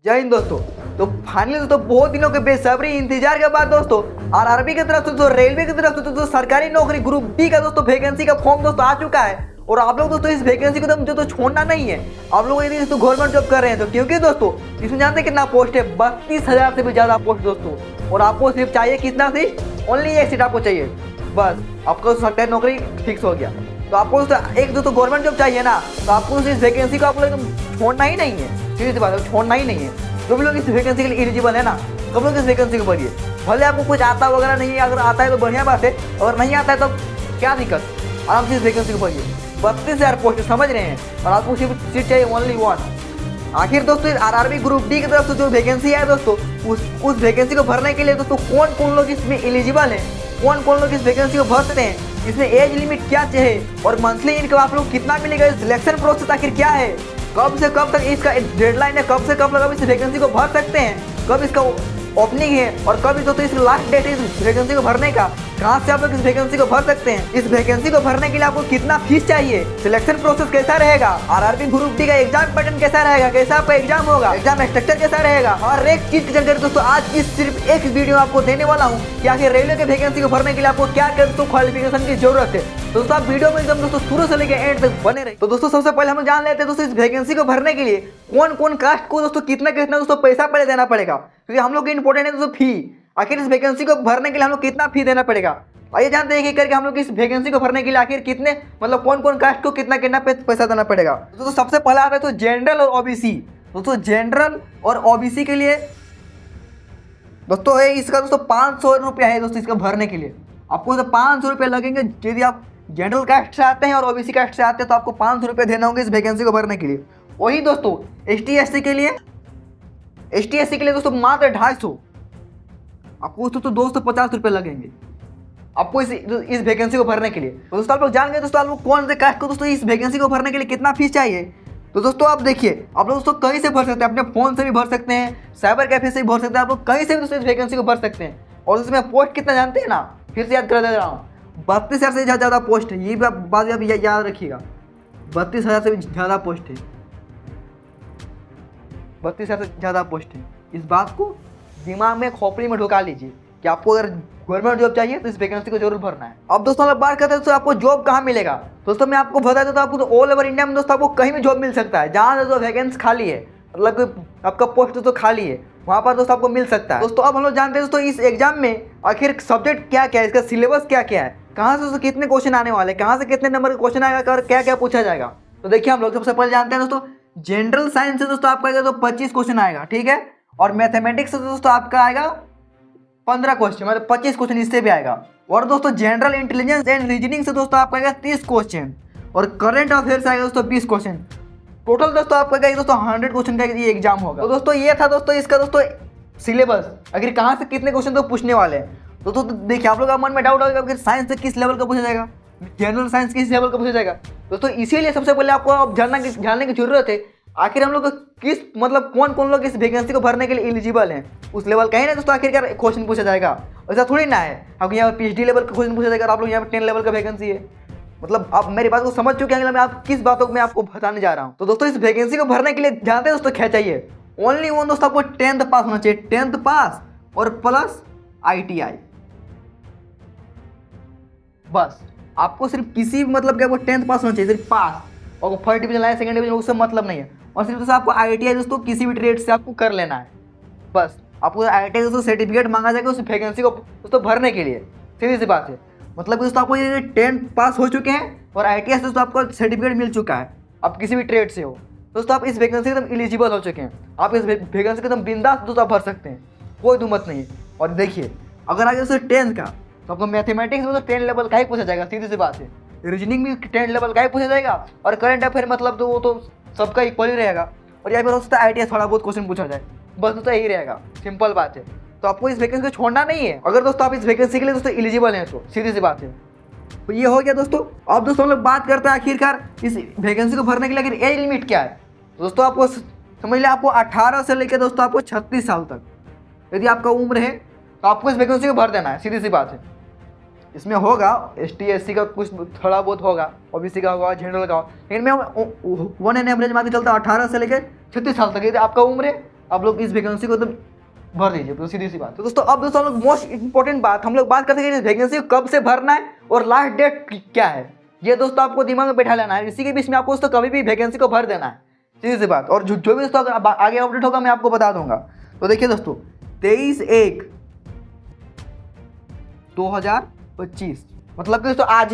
जय हिंद दोस्तों। तो फाइनली दोस्तों बहुत दिनों के बेसब्री इंतजार के बाद दोस्तों आरआरबी की तरफ से दोस्तों रेलवे की तरफ से दोस्तों सरकारी नौकरी ग्रुप डी का दोस्तों वैकेंसी का फॉर्म दोस्तों आ चुका है। और आप लोग दोस्तों इस वैकेंसी को तो छोड़ना नहीं है। आप लोग यदि दोस्तों गवर्नमेंट जॉब कर रहे हैं तो क्योंकि दोस्तों इसमें जानते हैं कितना पोस्ट है, 32,000 से भी ज्यादा पोस्ट दोस्तों। और आपको सिर्फ चाहिए कितना सीट, ओनली एक सीट आपको चाहिए, बस आपको सरकारी नौकरी फिक्स हो गया। तो आपको एक दोस्तों गवर्नमेंट जॉब चाहिए ना, तो आपको इस वैकेंसी को आप लोग छोड़ना ही नहीं है। सीधी सी बात है, छोड़ना ही नहीं है। जो भी लोग इस वैकेंसी के लिए एलिजिबल है ना, सब लोग इस वैकेंसी को भरिए। भले आपको कुछ आता वगैरह नहीं है, अगर आता है तो बढ़िया बात है, अगर नहीं आता है तो क्या दिक्कत, आराम से इस वैकेंसी को भरिए। 32,000 पोस्ट समझ रहे हैं, और आपको सिर्फ सीट चाहिए ओनली 1। आखिर दोस्तों आरआरबी ग्रुप डी की तरफ से जो वैकेंसी है दोस्तों, उस वैकेंसी को भरने के लिए दोस्तों कौन कौन लोग इसमें एलिजिबल है, कौन कौन लोग इस वैकेंसी को भर सकते हैं, इसमें एज लिमिट क्या चाहिए, और मंथली इनकम आप लोग कितना मिलेगा, सिलेक्शन प्रोसेस आखिर क्या है, कब से कब तक इसका डेडलाइन है, कब से कब तक इस वैकेंसी को भर सकते हैं, कब इसका ओपनिंग है, और कब दोस्तों इसका लास्ट डेट है इस वैकेंसी को भरने का, कहाँ से आप लोग इस वैकेंसी को भर सकते हैं, इस वैकेंसी को भरने के लिए आपको कितना फीस चाहिए, सिलेक्शन प्रोसेस कैसा रहेगा, आरआरबी ग्रुप डी का एग्जाम पैटर्न कैसा रहेगा, कैसा आपका एग्जाम होगा, एग्जाम स्ट्रक्चर कैसा रहेगा, और एक चीज की जानकारी दोस्तों आज इस सिर्फ एक वीडियो आपको देने वाला हूँ कि आखिर रेलवे के वैकेंसी को भरने के लिए आपको क्या क्या दोस्तों क्वालिफिकेशन की जरूरत है। दोस्तों आप वीडियो में एकदम दोस्तों शुरू से लेकर एंड तक बने रहे। तो दोस्तों सबसे पहले हम जान लेते हैं दोस्तों इस वैकेंसी को भरने के लिए कौन कौन कास्ट को दोस्तों कितना कितना दोस्तों पैसा पहले देना पड़ेगा, क्योंकि हम लोग इंपॉर्टेंट है दोस्तों फी। आखिर इस वैकेंसी को भरने के लिए हम लोग कितना फी देना पड़ेगा, आइए जानते हैं कि करके हम लोग इस वैकेंसी को भरने के लिए आखिर कितने मतलब कौन कौन कास्ट को कितना कितना पैसा देना पड़ेगा। दोस्तों सबसे पहला आता है तो जनरल और ओबीसी। दोस्तों जनरल और ओबीसी के लिए दोस्तों इसका दोस्तों 500 रुपया है दोस्तों इसका भरने के लिए। आपको तो 500 रुपये लगेंगे यदि आप जनरल कास्ट से आते हैं और ओबीसी कास्ट से आते हैं, तो आपको 500 रुपये देने होंगे इस वैकेंसी को भरने के लिए। वही दोस्तों एसटी एससी के लिए दोस्तों मात्र 250, आपको दोस्तों 250 रुपये लगेंगे आपको इस वैकेंसी को भरने के लिए। तो दोस्तों आप लोग जान गए दोस्तों आप लोग कौन से कास्ट को दोस्तों इस वैकेंसी को भरने के लिए कितना फीस चाहिए। तो दोस्तों आप देखिए, आप लोग दोस्तों कहीं से भर सकते हैं, अपने फोन से भी भर सकते हैं, साइबर कैफे से भी भर सकते हैं, आप लोग कहीं से भी दोस्तों इस वैकेंसी को भर सकते हैं। और उसमें पोस्ट कितना जानते हैं ना, फिर से याद कर दे रहा हूँ, 32,000 से ज़्यादा पोस्ट है। ये बात आप याद रखिएगा, 32,000 से भी ज़्यादा पोस्ट है, 32,000 से ज़्यादा पोस्ट है। इस बात को दिमाग में खोपड़ी में ढुका लीजिए कि आपको अगर गवर्नमेंट जॉब चाहिए तो इस वैकेंसी को जरूर भरना है। अब दोस्तों हम बात करते हैं दोस्तों आपको जॉब कहाँ मिलेगा। दोस्तों मैं आपको बता देता हूँ, आपको ऑल ओवर इंडिया में दोस्तों आपको कहीं भी जॉब मिल सकता है। जहाँ दोस्तों वैकेंसी खाली है, मतलब आपका पोस्ट दोस्तों खाली है, वहाँ पर दोस्तों आपको मिल सकता है। दोस्तों अब हम लोग जानते हैं दोस्तों इस एग्जाम में आखिर सब्जेक्ट क्या क्या है, इसका सिलेबस क्या क्या है, कहाँ से दोस्तों कितने क्वेश्चन आने वाले, कहाँ से कितने नंबर का क्वेश्चन आएगा और क्या क्या पूछा जाएगा। तो देखिए हम लोग सबसे पहले जानते हैं दोस्तों जनरल साइंस से दोस्तों आपका तो 25 क्वेश्चन आएगा, ठीक है। और मैथमेटिक्स से दोस्तों आपका आएगा 15 क्वेश्चन, मतलब 25 क्वेश्चन इससे भी आएगा। और दोस्तों जनरल इंटेलिजेंस एंड रीजनिंग से दोस्तों आपका आएगा 30 क्वेश्चन, और करंट अफेयर्स आएगा दोस्तों 20 क्वेश्चन। टोटल दोस्तों आपका दोस्तों 100 क्वेश्चन का ये एग्जाम होगा। तो दोस्तों ये था दोस्तों इसका दोस्तों सिलेबस, आखिर कहाँ से कितने क्वेश्चन तो पूछने वाले हैं। तो दोस्तों देखिए आप लोग का मन में डाउट होगा कि साइंस से किस लेवल का पूछा जाएगा, जनरल साइंस किस लेवल का पूछा जाएगा। दोस्तों इसीलिए सबसे पहले आपको अब जानने की जरूरत है आखिर हम लोग किस मतलब कौन कौन लोग इस वैकेंसी को भरने के लिए एलिजिबल हैं, उस लेवल का ही ना दोस्तों आखिरकार क्वेश्चन पूछा जाएगा। ऐसा थोड़ी ना है आपको यहाँ पर पीएचडी लेवल का क्वेश्चन पूछा जाएगा, आप लोग यहाँ पर 10 लेवल का वैकेंसी है। मतलब आप मेरी बात को समझ चुके हैं, मैं आप किस बातों को मैं आपको बताने जा रहा हूँ। तो दोस्तों इस वैकेंसी को भरने के लिए जानते हैं दोस्तों क्या चाहिए, ओनली वन दोस्तों आपको 10th पास होना चाहिए, 10th पास और प्लस ITI। बस आपको सिर्फ किसी मतलब क्या वो 10th पास होना चाहिए, सिर्फ पास, और फर्स्ट डिवीजन लाए सेकंड डिवीजन उससे मतलब नहीं है। और सिर्फ दोस्तों आपको ITI दोस्तों किसी भी ट्रेड से आपको कर लेना है, बस आपको ITI दोस्तों सर्टिफिकेट मांगा जाएगा उस वैकेंसी को दोस्तों भरने के लिए। सीधी सी बात है, मतलब दोस्तों आपको ये 10th पास हो चुके हैं और ITI से दोस्तों आपको सर्टिफिकेट मिल चुका है, आप किसी भी ट्रेड से हो दोस्तों आप इस वैकेंसी एकदम एलिजिबल हो चुके हैं। आप इस वैकेंसी को एकदम बिंदास दोस्तों आप भर सकते हैं, कोई दुमत नहीं है। और देखिए अगर आगे दोस्तों 10th का, तो आपको मैथमेटिक्स में तो 10 लेवल का ही पूछा जाएगा, सीधी सी बात है। रीजनिंग भी 10 लेवल का ही पूछा जाएगा, और करंट अफेयर मतलब तो वो तो सबका इक्वल ही रहेगा। और यहाँ पर हो सकता है ITI थोड़ा बहुत क्वेश्चन पूछा जाए, बस दोस्तों यही रहेगा, सिंपल बात है। तो आपको इस वैकेंसी को छोड़ना नहीं है, अगर दोस्तों आप इस वैकेंसी के लिए दोस्तों एलिजिबल हैं तो सीधी सी बात है। तो ये हो गया दोस्तों। अब दोस्तों हम लोग बात करते हैं आखिरकार इस वैकेंसी को भरने के लिए आखिर एज लिमिट क्या है। दोस्तों आपको समझ लिया, आपको 18 से लेकर दोस्तों आपको 36 साल तक यदि आपका उम्र है तो आपको इस वैकेंसी को भर देना है, सीधी सी बात है। इसमें होगा ST SC का कुछ थोड़ा बहुत होगा, OBC का होगा, जनरल का होगा, लेकिन मैं 1 एन एवरेज मान के चलता हूँ 18 से लेकर 36 साल तक यदि आपका उम्र है आप लोग इस वैकेंसी को तो भर दीजिए, तो सीधी सी बात। तो दोस्तों अब दोस्तों हम लोग मोस्ट इंपॉर्टेंट बात हम लोग बात करते हैं कि इस वैकेंसी को कब से भरना है और लास्ट डेट क्या है। ये दोस्तों आपको दिमाग में बैठा लेना है, इसी के बीच में आपको दोस्तों कभी भी वैकेंसी को भर देना है, सीधी सी बात। और जो भी दोस्तों अगर आगे अपडेट होगा मैं आपको बता दूंगा। तो देखिए दोस्तों 23/1/2025 मतलब कि दोस्तों आज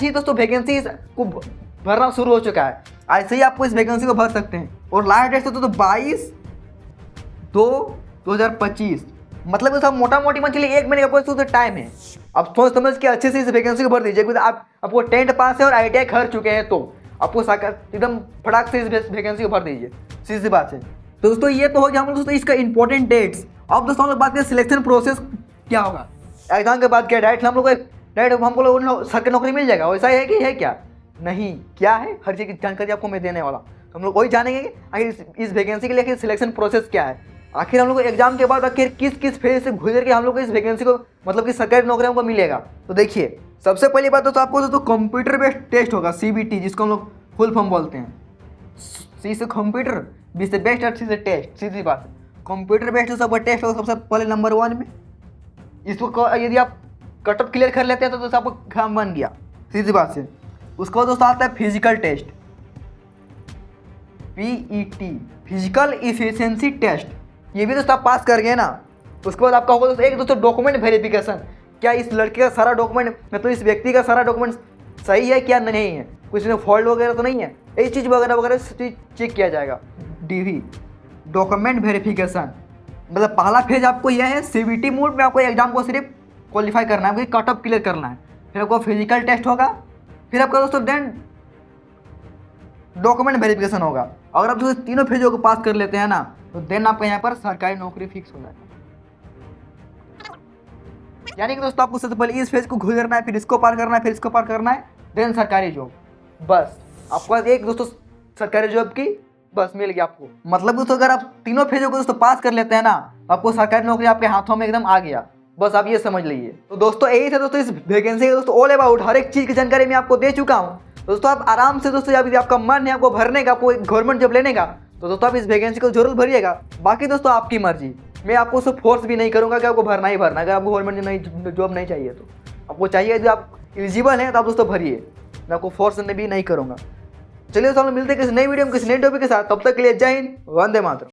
ही दोस्तों वैकेंसी को भरना शुरू हो चुका है। ऐसे ही आपको इस वैकेंसी को भर सकते हैं। और लास्ट डेट दोस्तों 22/2/2025 मतलब दोस्तों मोटा मोटी मान चलिए 1 महीने का आपको टाइम है। अब सोच समझ के अच्छे से इस वैकेंसी को भर दीजिए। आपको 10th पास है और ITI कर चुके हैं तो आपको एकदम फटाक से इस वैकेंसी को भर दीजिए, सीधी सी बात है। तो दोस्तों ये तो हो गया हम लोग दोस्तों इसका इंपॉर्टेंट डेट्स। अब दोस्तों हम लोग बात करें सिलेक्शन प्रोसेस क्या होगा एग्जाम के बाद। क्या डायरेक्ट हम लोग डायरेक्ट हमको सरकारी नौकरी मिल जाएगा, वैसा है कि है क्या? नहीं, क्या है हर चीज़ की जानकारी आपको मैं देने वाला। तो हम लोग वही जानेंगे कि आखिर इस वैकेंसी के लिए सिलेक्शन प्रोसेस क्या है, आखिर हम लोग एग्जाम के बाद आखिर किस फेज से गुजर के हम लोग इस वैकेंसी को मतलब कि सरकारी नौकरी हमको मिलेगा। तो देखिए सबसे पहली बात तो आपको दोस्तों कंप्यूटर बेस्ड टेस्ट होगा, CBT जिसको हम लोग फुल फॉर्म बोलते हैं। C से कंप्यूटर, B से बेस्ट और C से टेस्ट, सीधी बात है। कंप्यूटर बेस्ड सबका टेस्ट होगा सबसे पहले नंबर 1 में। इसको यदि आप कटअप क्लियर कर लेते हैं तो दोस्तों आपको काम बन गया, सीधी बात से। उसके बाद दोस्तों आता है physical test, PET physical efficiency test. ये भी दोस्तों आप पास कर गए ना। उसके बाद आपका होगा दोस्तों एक दोस्तों डॉक्यूमेंट वेरिफिकेशन, क्या इस लड़के का सारा डॉक्यूमेंट मतलब इस व्यक्ति का सारा डॉक्यूमेंट सही है क्या नहीं है, कुछ में फॉल्ट वगैरह तो नहीं है, यही चीज़ वगैरह चेक किया जाएगा। DV डॉक्यूमेंट वेरिफिकेशन मतलब पहला फेज आपको यह है CBT मोड में आपको एग्जाम को सिर्फ क्वालिफाई करना है, कट ऑफ क्लियर करना है। फिर आपको फिजिकल टेस्ट होगा, फिर आपका दोस्तों देन डॉक्यूमेंट वेरिफिकेशन होगा। अगर आप दोस्तों तीनों फेजों को पास कर लेते हैं ना तो देन आपका यहाँ पर सरकारी नौकरी फिक्स हो जाएगा। यानी कि दोस्तों आपको सबसे पहले इस फेज को गुजरना है, फिर इसको पार करना है, फिर इसको पार करना है, देन सरकारी जॉब। बस आपको एक दोस्तों सरकारी जॉब की बस मिल गया आपको। मतलब दोस्तों अगर आप तीनों फेजों को दोस्तों पास कर लेते हैं ना आपको सरकारी नौकरी आपके हाथों में एकदम आ गया, बस आप ये समझ लीजिए। तो दोस्तों यही था दोस्तों इस वैकेंसी का दोस्तों ऑल अबाउट, हर एक चीज़ की जानकारी मैं आपको दे चुका हूँ। दोस्तों आप आराम से दोस्तों यदि आपका मन है आपको भरने का, आपको गवर्नमेंट जॉब लेने का, तो दोस्तों आप इस वैकेंसी को जरूर भरिएगा। बाकी दोस्तों आपकी मर्जी, मैं आपको उसको फोर्स भी नहीं करूँगा कि आपको भरना ही भरना। अगर आपको गवर्नमेंट जॉब नहीं चाहिए तो आपको चाहिए, यदि आप एलिजिबल हैं तो आप दोस्तों भरिए, मैं आपको फोर्स भी नहीं करूँगा। चलिए दोस्तों मिलते हैं किसी नई वीडियो में किसी नई टॉपिक के साथ, तब तक के लिए जय हिंद, वंदे मातरम।